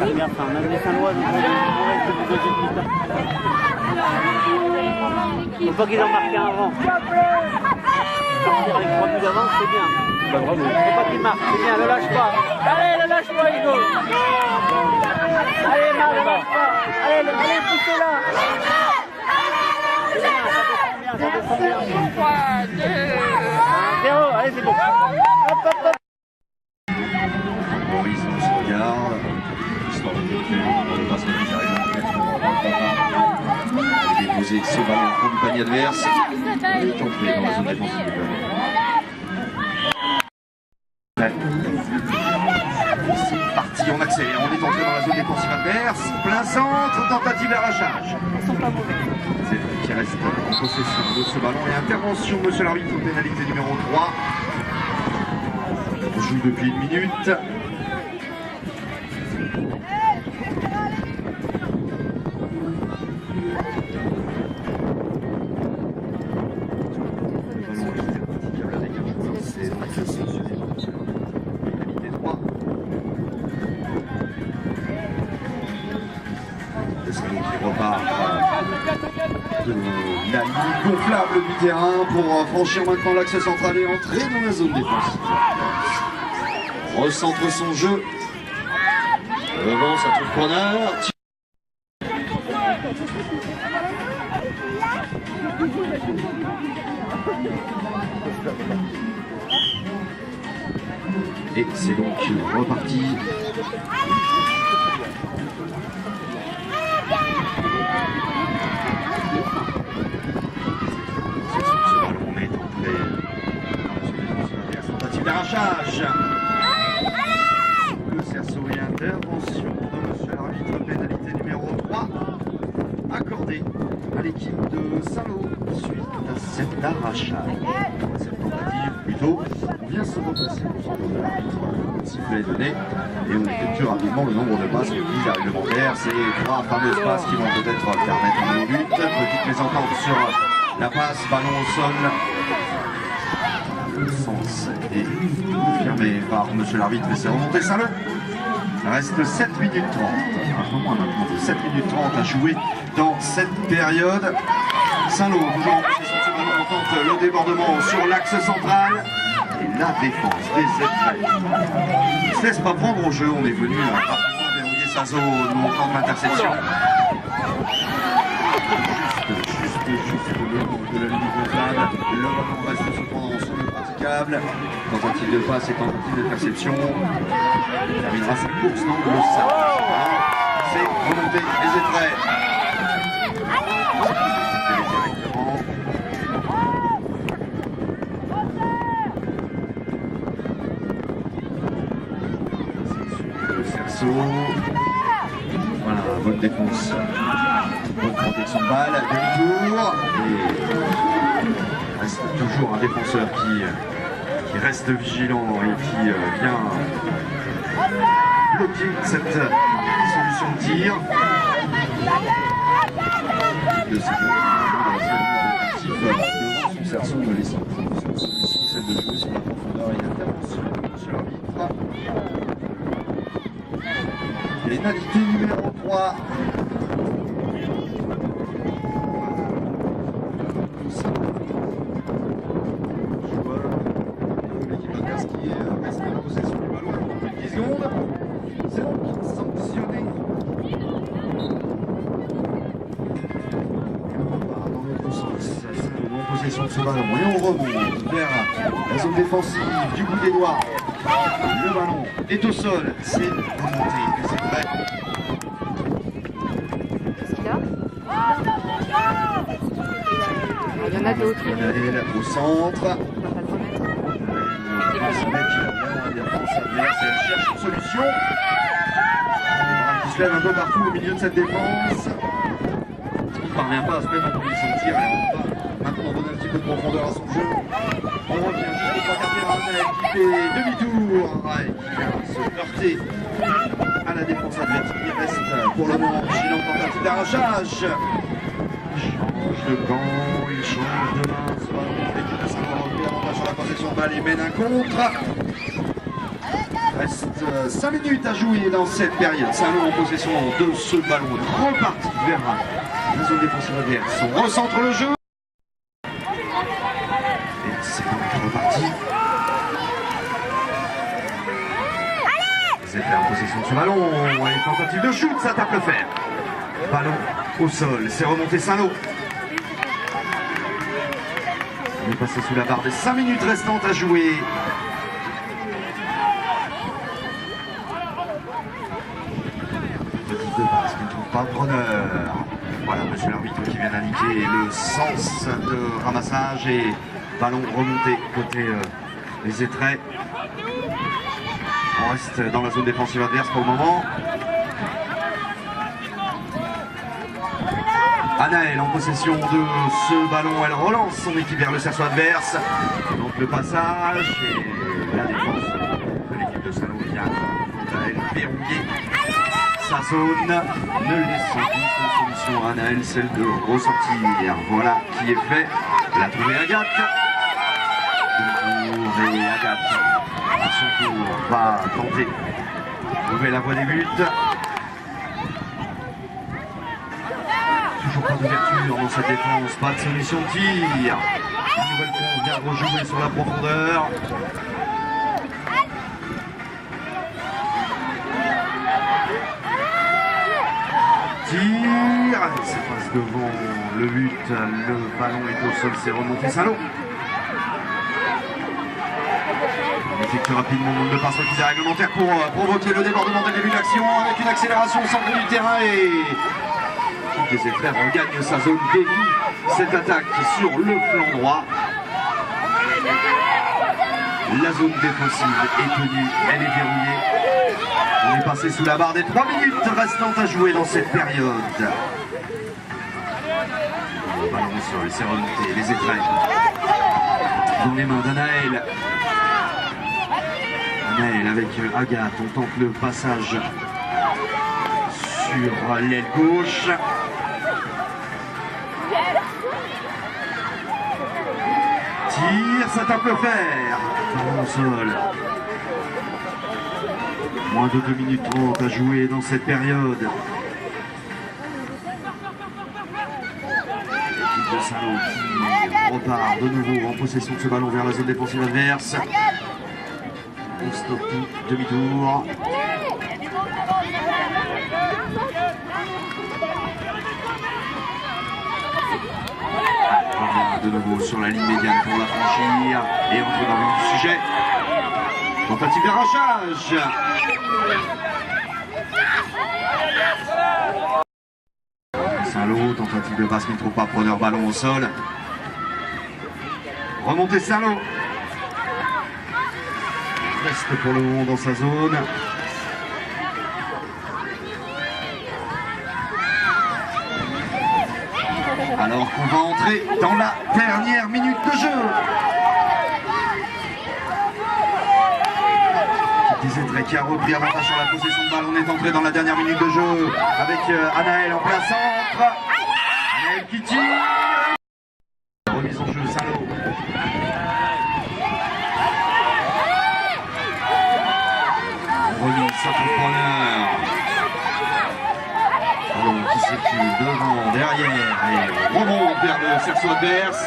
Regarde ça, même les Saint-Lois, faut pas qu'ils en marquent un avant. Partir avec 3 buts d'avance, c'est bien. Bah, bravo. Faut pas qu'ils marquent, c'est bien, le lâche pas. Allez, le lâche pas, Hugo. Allez, Marc, le lâche pas. Allez, poussez-la. Ça descend bien. 0, allez, c'est bon. Hop, hop, hop. Maurice se regarde, histoire de ne pas se faire et déposer ce ballon au fond du panier adverse. Il est entré dans la zone défensive. C'est parti, on accélère, on est entré dans la zone défensive adverse. Plein centre, tentative d'arrachage. C'est qui reste en possession de ce ballon et intervention, monsieur l'arbitre, pénalité numéro 3. On joue depuis 1 minute. Qui repart de la ligne gonflable du terrain pour franchir maintenant l'axe central et entrer dans la zone défensive. Recentre son jeu. Devant, ça trouve preneur. Et c'est donc reparti. Tentative d'arrachage. Le cerceau et intervention de monsieur l'arbitre, pénalité numéro 3 accordée à l'équipe de Saint-Lô suite à cet arrachage. Cette tentative plutôt, on vient se replacer au centre de l'arbitre, le sifflet est donné et on effectue rapidement le nombre de passes les plus réglementaires. Ces 3 fameuses passes qui vont peut-être permettre un but. Petite mésentente sur la passe, ballon au sol. Le sens est confirmé par monsieur l'arbitre et c'est remonté Saint-Lô. Il reste 7 minutes 30. Un peu moins maintenant de 7 minutes 30 à jouer dans cette période. Saint-Lô, toujours en possession de ce ballon, on tente le débordement sur l'axe central. Et la défense des Aitrets ne se laisse pas prendre au jeu. On est venu rapidement verrouiller sa zone au temps de l'interception. Juste le long de la ligne gonflable. Le ballon reste cependant sur le praticable. Tentative de passe et tentative d'interception. Il terminera sa course dans le centre. C'est remonté les Aitrets. Le cerceau. Voilà, bonne défense. Bonne protection de balle, demi-tour. Et il reste toujours un défenseur qui reste vigilant et qui vient bloquer cette solution de tir. De son cerceau ne laissant plus de solution, celle de jouer sur la profondeur et l'intervention sur l'arbitre. Pénalité numéro 3. L'équipe adverse qui reste en possession du ballon pendant 10 secondes. C'est donc sanctionné. Dans l'autre sens, c'est en possession de ce ballon et on remonte vers la zone défensive du bout des doigts. Le ballon est au sol, c'est remonté, c'est vrai. Il y en a d'autres. Au centre. Elle cherche une solution. Il se lève un peu partout au milieu de cette défense. Il ne parvient pas à se mettre en position de tir. On va maintenant donner un petit peu de profondeur à son jeu. On revient juste au 3 quarts qui fait demi-tour et qui vient se heurter à la défense adverse. Il reste pour le moment vigilant tentative d'arrachage. Il change de camp, il change de main. L'équipe de Saint-Laurent sur la possession de balle, il mène un contre. Reste 5 minutes à jouer dans cette période. Saint-Lô en possession de ce ballon. Reparti vers la zone défensive adverse. On recentre le jeu. Et c'est donc reparti. C'est fait en possession de ce ballon. Et tentative de shoot, ça tape le fer. Ballon au sol. C'est remonté Saint-Lô. On est passé sous la barre des 5 minutes restantes à jouer. Petite de passe qui ne trouve pas preneur. Voilà, monsieur l'arbitre qui vient d'indiquer le sens de ramassage et ballon remonté côté les étraits. On reste dans la zone défensive adverse pour le moment. Anaël en possession de ce ballon, elle relance son équipe vers le cerceau adverse. Donc le passage et la défense de l'équipe de Saint-Lô vient à elle verrouiller sa zone. Ne laisse aucune solution à Anaël, celle de ressortir. Voilà qui est fait. Elle a trouvé Agathe. Et Agathe, à son tour, va tenter de trouver la voie des buts. Toujours pas d'ouverture dans cette défense, pas de solution de tir. Une nouvelle fois, on vient rejouer sur la profondeur. Tir, ça passe devant le but, le ballon est au sol, c'est remonté Saint-Lô. On effectue rapidement le nombre de passes requises réglementaires pour provoquer le débordement dès le début de l'action avec une accélération au centre du terrain et les étraits regagnent sa zone délit. Cette attaque sur le flanc droit. La zone défensive est tenue, elle est verrouillée. On est passé sous la barre des 3 minutes restantes à jouer dans cette période. Le ballon au sol, c'est remonté, les étraits dans les mains d'Anaël. Anaël avec Agathe, on tente le passage sur l'aile gauche. Tire, ça tape le fer. Ballon au sol. Moins de 2 minutes 30 à jouer dans cette période. L'équipe de Saint-Lô qui repart de nouveau en possession de ce ballon vers la zone défensive adverse. On stoppe tout, demi-tour. De nouveau sur la ligne médiane pour la franchir et entrer dans le vif du sujet. Tentative d'arrachage. Saint-Lô, tentative de passe qui ne trouve pas preneur, ballon au sol. Remontée Saint-Lô. Reste pour le moment dans sa zone. Alors qu'on va entrer dans la dernière minute de jeu. Des étraits qui a repris avantage sur la possession de balle. On est entré dans la dernière minute de jeu avec Anaël en plein centre. Anaël qui tire. Remise en jeu Saint-Lô. Remise sa preneur. Ballon qui circule devant, derrière et remonte vers le cerceau adverse.